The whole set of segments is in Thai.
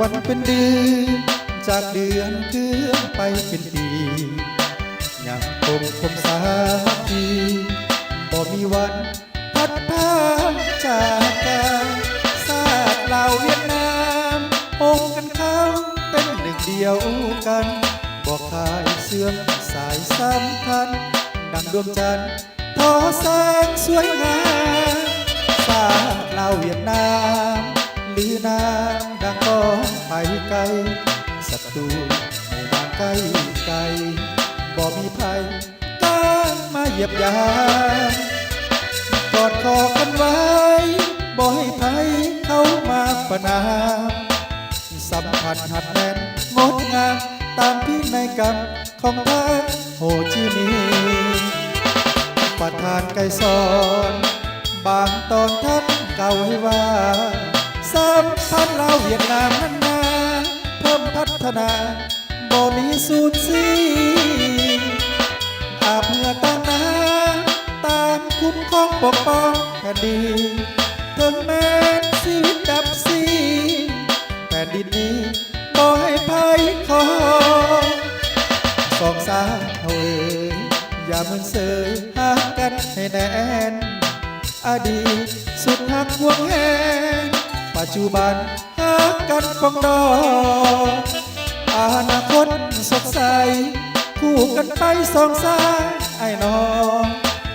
วันเป็นเดือนจากเดือนเกือไปเป็นปียังคมสามัคคีบ่มีวันพัดพาจากกันซาดลาวเวียดนามโฮมกันเข้าเป็นหนึ่งเดียวกันบอกขายเสื่อมสายสัมพันธ์ดังดวงจันทร์ทอแสงสวยงามซาดลาวเวียดนามลือนามดังก้องไปไกลศัตรูไม่มาใกล้ไกลบ่มีภัยกล้ามาเหยียบยามกอดคอกันไว้บ่ให้ภัยเข้ามาประนามสัมผัสหัดแน่นงดงามตามพินัยกรรมของทางโฮจิมินห์ประธานไกรสอนบางตอนท่านเก่าให้ว่าสัมพันธ์ลาวเวียดนามนั้นนาเพิ่มพัฒนาบ่มีสูญสิ้นอาบเหงื่อต่างน้ำตามคุ้มครองปกป้องแผ่นดินถึงแม้ชีวิตดับสิ้นแผ่นดินนี้บ่ให้ภัยขอสองสาวเอ่ยอย่ามึนเสยหากันให้แน่นอดีตสุดหักห่วงแหนปัจจุบันหากันปองดองอนาคตสดใสคู่กันไปสองสายไอ้น้อง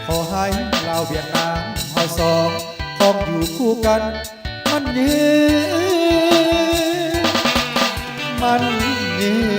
ขอให้ลาวเวียดนามเฮาสองคงอยู่คู่กันมันยืนมันยืน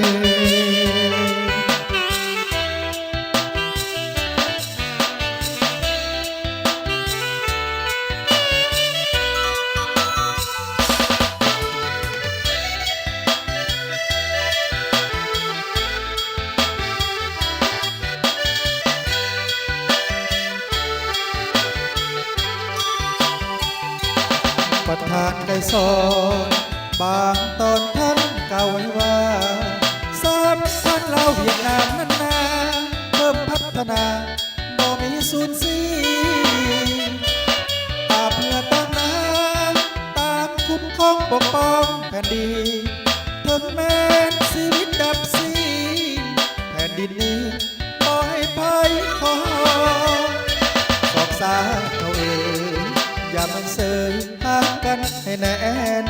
ประธานไกรสอนบางตอนท่านเก่าไว้ว่าสัมพันธ์ลาวเวียดนามนั้นนาเพิ่มพัฒนาบ่มีสูญสิ้นอาบเหงื่อต่างน้ำตามคุ้มครองปกป้องแผ่นดินถึงแม้ชีวิตดับสิ้นแผ่นดินนี้บ่ให้ภัยขอสอกสาวเอาเองอย่ามันเสยหากันให้แน่น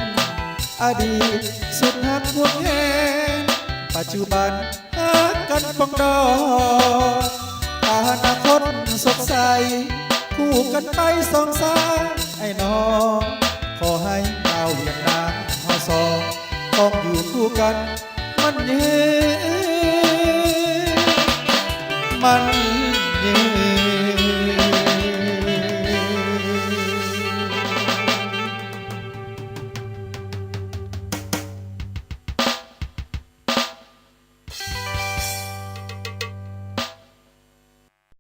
อดีตสุดหักห่วงแหนปัจจุบันหากันปองดองอนาคตสดใสคู่กันไปสองสายไอ้น้องขอให้ลาวเวียดนามเฮาสองคงอยู่คู่กันมันยืนมันยืน